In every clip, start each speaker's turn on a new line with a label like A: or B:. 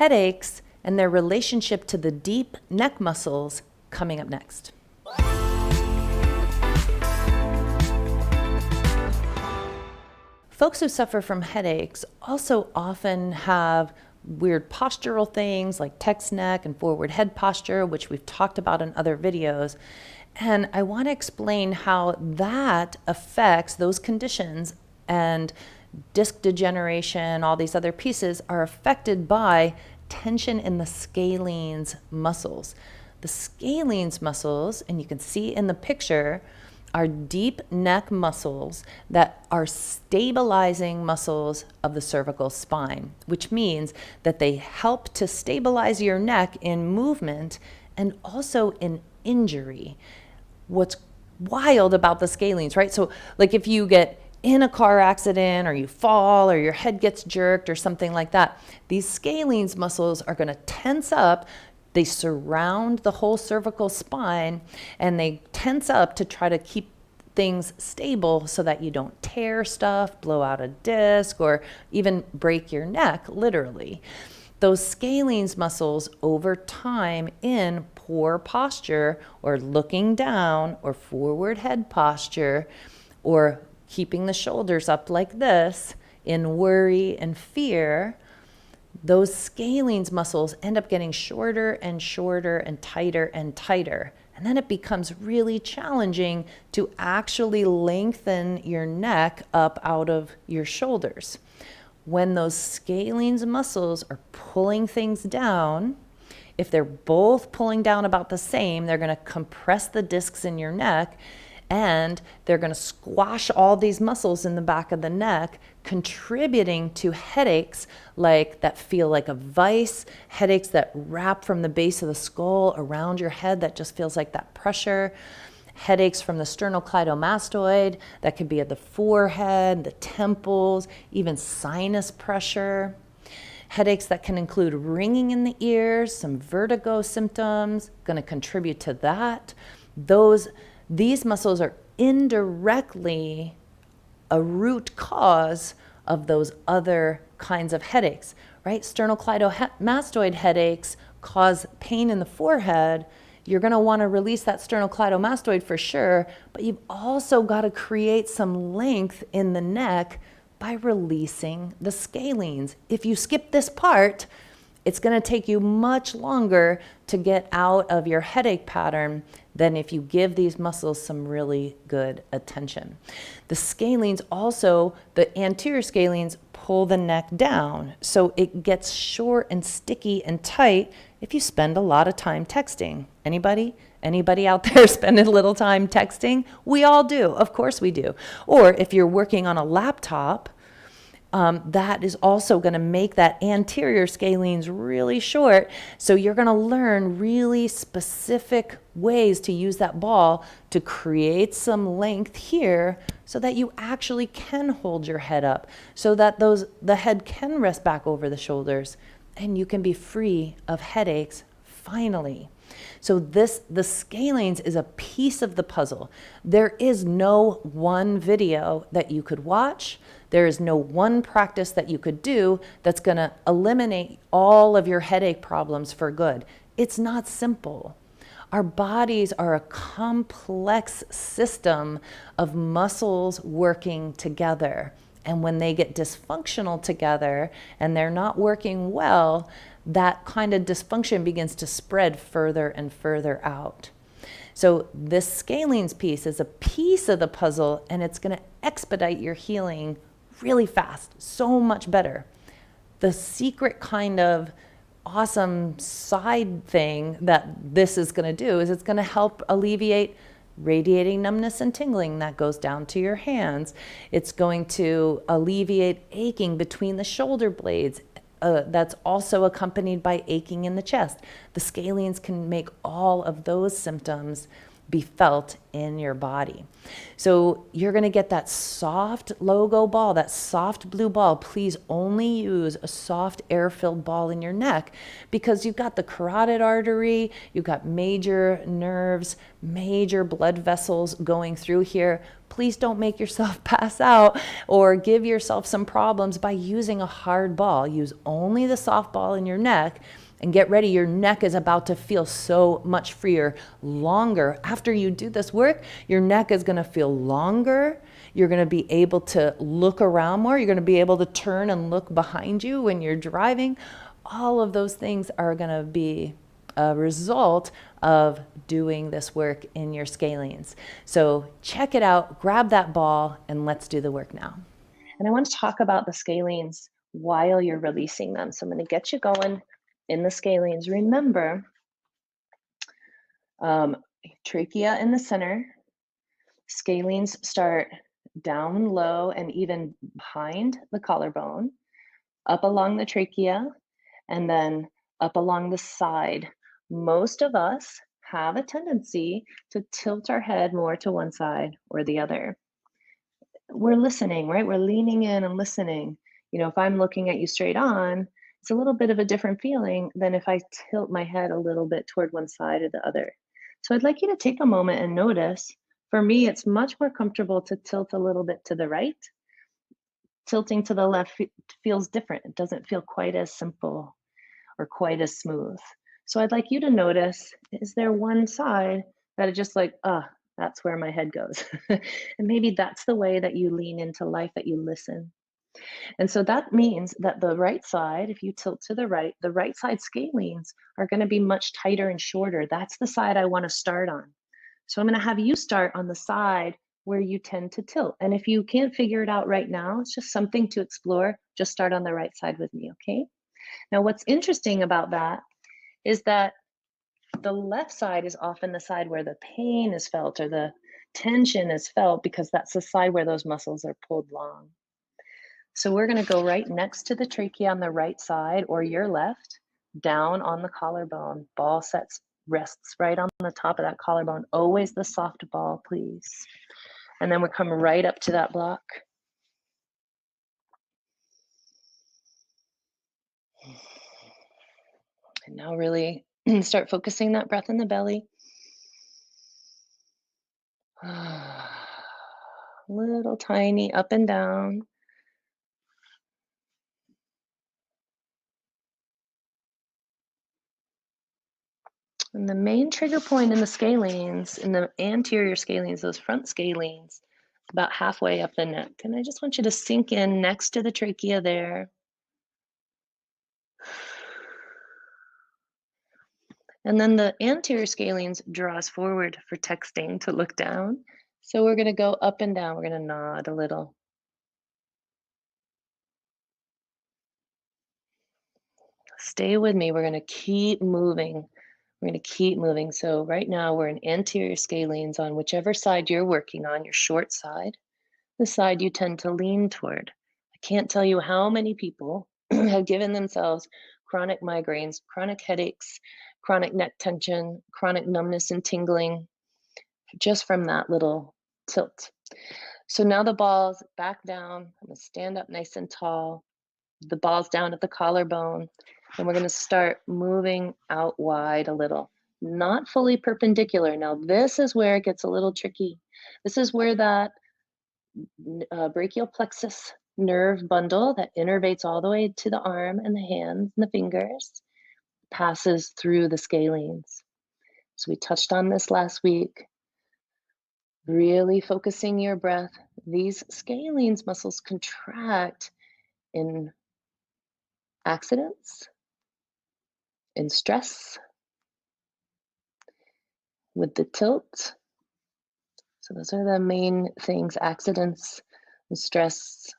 A: headaches and their relationship to the deep neck muscles coming up next. Folks who suffer from headaches also often have weird postural things like text neck and forward head posture, which we've talked about in other videos. And I want to explain how that affects those conditions, and disc degeneration, all these other pieces are affected by tension in the scalenes muscles. The scalenes muscles, and you can see in the picture, are deep neck muscles that are stabilizing muscles of the cervical spine, which means that they help to stabilize your neck in movement and also in injury. What's wild about the scalenes, right? So like if you get in a car accident or you fall or your head gets jerked or something like that, these scalenes muscles are going to tense up. They surround the whole cervical spine and they tense up to try to keep things stable so that you don't tear stuff, blow out a disc, or even break your neck, literally. Those scalenes muscles over time in poor posture or looking down or forward head posture or keeping the shoulders up like this in worry and fear, those scalenes muscles end up getting shorter and shorter and tighter and tighter. And then it becomes really challenging to actually lengthen your neck up out of your shoulders. When those scalenes muscles are pulling things down, if they're both pulling down about the same, they're going to compress the discs in your neck, and they're going to squash all these muscles in the back of the neck, contributing to headaches like that feel like a vice, headaches that wrap from the base of the skull around your head that just feels like that pressure, headaches from the sternocleidomastoid that could be at the forehead, the temples, even sinus pressure. Headaches that can include ringing in the ears, some vertigo symptoms, going to contribute to that. These muscles are indirectly a root cause of those other kinds of headaches, right? Sternocleidomastoid headaches cause pain in the forehead. You're going to want to release that sternocleidomastoid for sure, but you've also got to create some length in the neck by releasing the scalenes. If you skip this part, it's going to take you much longer to get out of your headache pattern than if you give these muscles some really good attention. The scalenes also, the anterior scalenes pull the neck down, so it gets short and sticky and tight if you spend a lot of time texting. Anybody out there spending a little time texting? We all do, of course we do. Or if you're working on a laptop, that is also going to make that anterior scalenes really short. So you're going to learn really specific ways to use that ball to create some length here so that you actually can hold your head up, so that the head can rest back over the shoulders and you can be free of headaches finally. So the scalenes is a piece of the puzzle. There is no one video that you could watch. There is no one practice that you could do that's going to eliminate all of your headache problems for good. It's not simple. Our bodies are a complex system of muscles working together. And when they get dysfunctional together and they're not working well, that kind of dysfunction begins to spread further and further out. So this scalenes piece is a piece of the puzzle, and it's going to expedite your healing really fast, so much better. The secret kind of awesome side thing that this is going to do is it's going to help alleviate radiating numbness and tingling that goes down to your hands. It's going to alleviate aching between the shoulder blades. That's also accompanied by aching in the chest. The scalenes can make all of those symptoms be felt in your body. So you're going to get that soft logo ball, that soft blue ball. Please only use a soft air-filled ball in your neck, because you've got the carotid artery, you've got major nerves, major blood vessels going through here. Please don't make yourself pass out or give yourself some problems by using a hard ball. Use only the soft ball in your neck. And get ready, your neck is about to feel so much freer, longer. After you do this work, your neck is gonna feel longer. You're gonna be able to look around more. You're gonna be able to turn and look behind you when you're driving. All of those things are gonna be a result of doing this work in your scalenes. So check it out, grab that ball, and let's do the work now.
B: And I want to talk about the scalenes while you're releasing them. So I'm going to get you going in the scalenes. Remember, trachea in the center. Scalenes start down low and even behind the collarbone, up along the trachea, and then up along the side. Most of us have a tendency to tilt our head more to one side or the other. We're listening, right? We're leaning in and listening. If I'm looking at you straight on, it's a little bit of a different feeling than if I tilt my head a little bit toward one side or the other. So I'd like you to take a moment and notice. For me, it's much more comfortable to tilt a little bit to the right. Tilting to the left feels different. It doesn't feel quite as simple or quite as smooth. So I'd like you to notice, is there one side that is just like, that's where my head goes? And maybe that's the way that you lean into life, that you listen. And so that means that the right side, if you tilt to the right side scalenes are going to be much tighter and shorter. That's the side I want to start on. So I'm going to have you start on the side where you tend to tilt. And if you can't figure it out right now, it's just something to explore. Just start on the right side with me, okay? Now, what's interesting about that is that the left side is often the side where the pain is felt or the tension is felt, because that's the side where those muscles are pulled long. So we're going to go right next to the trachea on the right side, or your left, down on the collarbone. Ball rests right on the top of that collarbone. Always the soft ball, please. And then we come right up to that block. And now really start focusing that breath in the belly. Little tiny up and down. And the main trigger point in the scalenes, in the anterior scalenes, those front scalenes, about halfway up the neck. And I just want you to sink in next to the trachea there. And then the anterior scalenes draw us forward for texting, to look down. So we're going to go up and down. We're going to nod a little. Stay with me. We're going to keep moving. We're going to keep moving. So right now we're in anterior scalenes on whichever side you're working on, your short side, the side you tend to lean toward. I can't tell you how many people have given themselves chronic migraines, chronic headaches, chronic neck tension, chronic numbness and tingling, just from that little tilt. So now the ball's back down. I'm going to stand up nice and tall. The ball's down at the collarbone. And we're going to start moving out wide a little, not fully perpendicular. Now, this is where it gets a little tricky. This is where that brachial plexus nerve bundle that innervates all the way to the arm and the hands and the fingers passes through the scalenes. So we touched on this last week. Really focusing your breath. These scalenes muscles contract in accidents, in stress, with the tilt. So those are the main things: accidents, stress,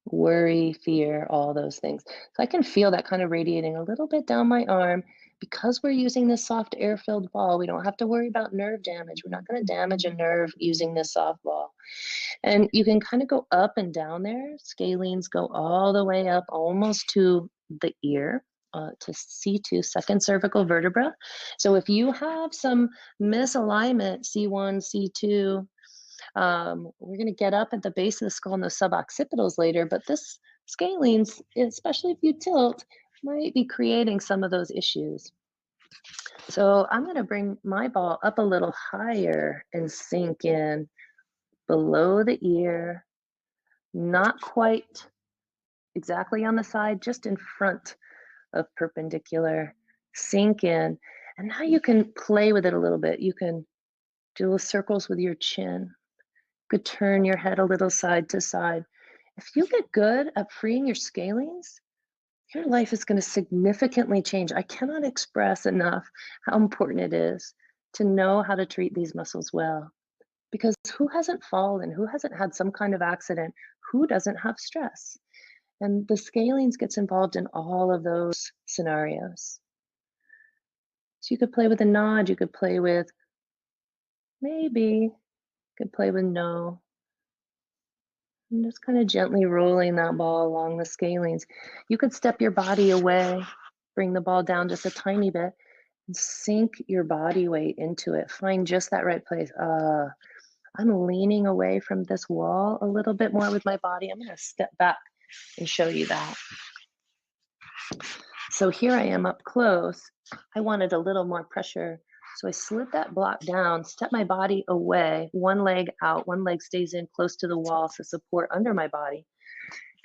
B: worry, fear, all those things. So I can feel that kind of radiating a little bit down my arm. Because we're using this soft air-filled ball, we don't have to worry about nerve damage. We're not going to damage a nerve using this soft ball. And you can kind of go up and down there. Scalenes go all the way up almost to the ear, to C2, second cervical vertebra. So if you have some misalignment, C1, C2, we're going to get up at the base of the skull and the suboccipitals later, but this scalenes, especially if you tilt, might be creating some of those issues. So I'm going to bring my ball up a little higher and sink in below the ear, not quite exactly on the side, just in front of perpendicular. Sink in. And now you can play with it a little bit. You can do little circles with your chin. You could turn your head a little side to side. If you get good at freeing your scalenes, your life is going to significantly change. I cannot express enough how important it is to know how to treat these muscles well. Because who hasn't fallen? Who hasn't had some kind of accident? Who doesn't have stress? And the scalenes gets involved in all of those scenarios. So you could play with a nod, you could play with maybe, you could play with no. And just kind of gently rolling that ball along the scalenes. You could step your body away, bring the ball down just a tiny bit, and sink your body weight into it. Find just that right place. I'm leaning away from this wall a little bit more with my body. I'm going to step back and show you that. So here I am up close. I wanted a little more pressure. So I slid that block down, step my body away, one leg out, one leg stays in close to the wall for support under my body,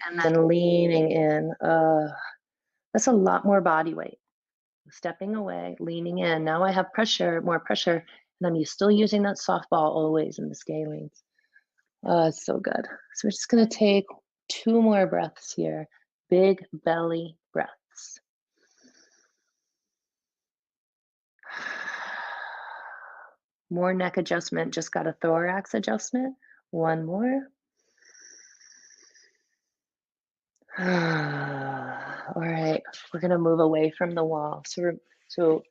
B: and then leaning in. That's a lot more body weight. Stepping away, leaning in. Now I have pressure, more pressure, and I'm still using that softball always in the scalenes. It's so good. So we're just going to take 2 more breaths here. Big belly breaths. More neck adjustment, just got a thorax adjustment. 1 more. All right, we're going to move away from the wall. So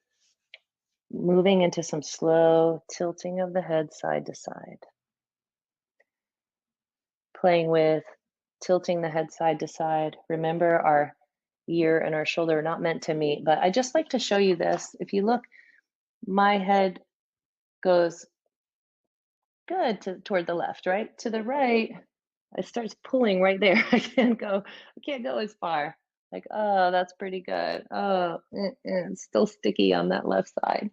B: moving into some slow tilting of the head side to side. Playing with tilting the head side to side. Remember, our ear and our shoulder are not meant to meet, but I just like to show you this. If you look, my head goes good toward the left, right? To the right, it starts pulling right there. I can't go as far. Like, oh, that's pretty good. Oh, it's still sticky on that left side.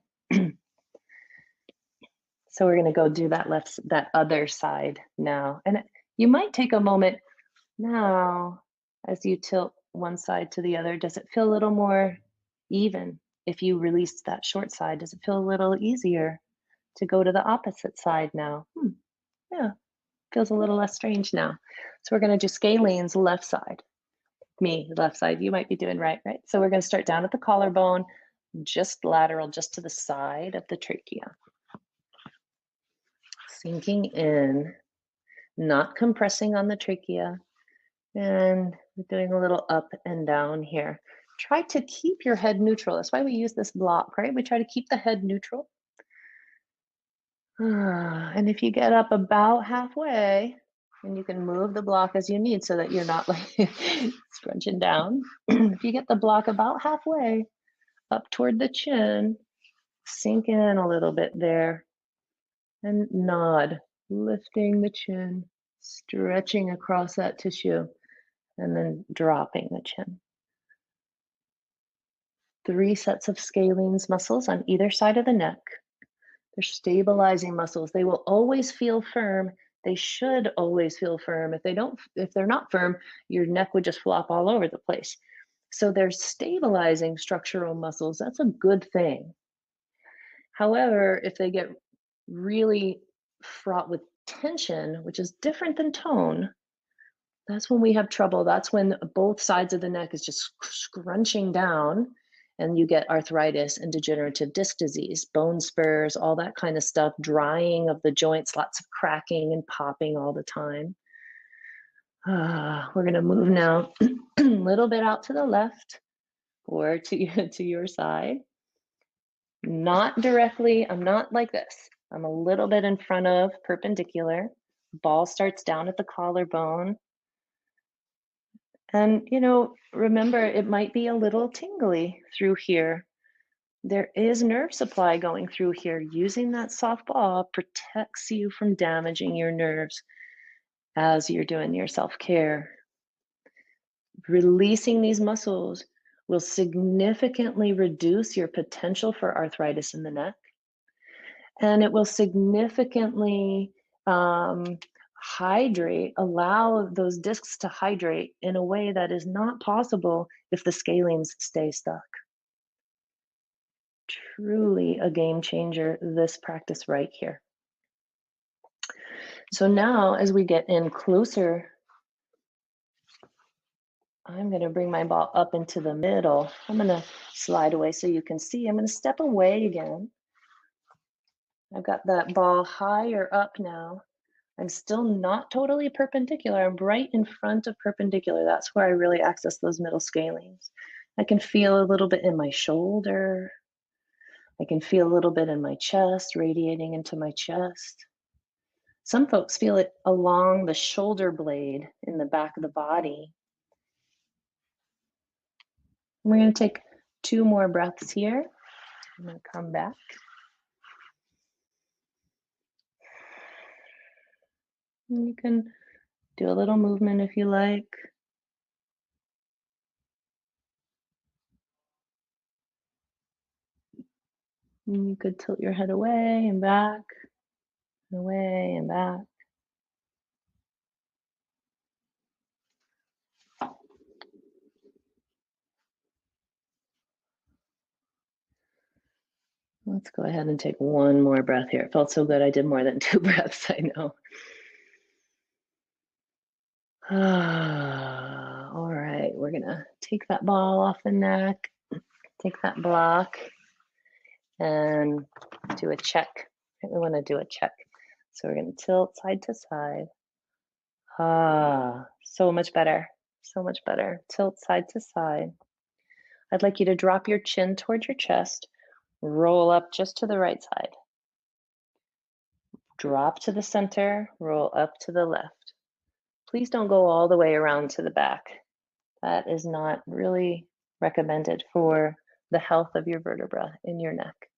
B: So we're going to go do that other side now. And you might take a moment now as you tilt one side to the other. Does it feel a little more even? If you release that short side, does it feel a little easier to go to the opposite side now? Yeah, feels a little less strange now. So we're going to do scalenes left side. Me, left side. You might be doing right? So we're going to start down at the collarbone, just lateral, just to the side of the trachea. Sinking in, not compressing on the trachea, and doing a little up and down here. Try to keep your head neutral. That's why we use this block, right? We try to keep the head neutral. And if you get up about halfway, and you can move the block as you need so that you're not like scrunching down. If you get the block about halfway up toward the chin, sink in a little bit there and nod, lifting the chin, stretching across that tissue, and then dropping the chin. 3 sets of scalenes muscles on either side of the neck. They're stabilizing muscles. They will always feel firm. They should always feel firm. If they're not firm, your neck would just flop all over the place. So they're stabilizing structural muscles. That's a good thing. However, if they get really fraught with tension, which is different than tone, that's when we have trouble. That's when both sides of the neck is just scrunching down, and you get arthritis and degenerative disc disease, bone spurs, all that kind of stuff, drying of the joints, lots of cracking and popping all the time. We're going to move now a little bit out to the left or to your side. Not directly, I'm not like this. I'm a little bit in front of perpendicular. Ball starts down at the collarbone. And, remember, it might be a little tingly through here. There is nerve supply going through here. Using that soft ball protects you from damaging your nerves as you're doing your self care. Releasing these muscles will significantly reduce your potential for arthritis in the neck, and it will significantly um, allow those discs to hydrate in a way that is not possible if the scalenes stay stuck. Truly a game changer, this practice right here. So now, as we get in closer, I'm going to bring my ball up into the middle. I'm going to slide away so you can see. I'm going to step away again. I've got that ball higher up now. I'm still not totally perpendicular. I'm right in front of perpendicular. That's where I really access those middle scalenes. I can feel a little bit in my shoulder. I can feel a little bit in my chest, radiating into my chest. Some folks feel it along the shoulder blade in the back of the body. We're going to take 2 more breaths here. I'm going to come back. And you can do a little movement if you like. And you could tilt your head away and back, and away and back. Let's go ahead and take 1 more breath here. It felt so good I did more than 2 breaths, I know. All right, we're gonna take that ball off the neck, take that block, and do a check. We wanna do a check. So we're gonna tilt side to side. So much better, so much better. Tilt side to side. I'd like you to drop your chin towards your chest, roll up just to the right side. Drop to the center, roll up to the left. Please don't go all the way around to the back. That is not really recommended for the health of your vertebra in your neck.